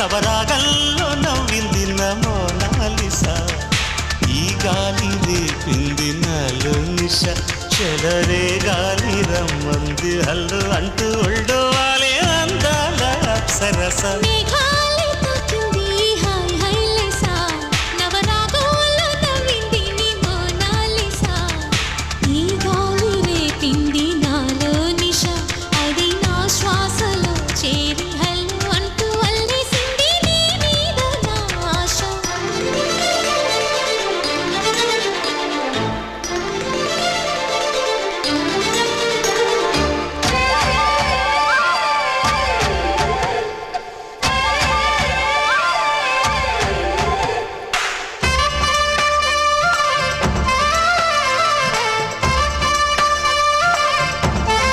నవరాగల్లో నవ్వింది మోనాలిసా ఈ గాలి రేపింది నాలో నిశ చెలరే గాలి రమ్మంది హల్లు అంటూ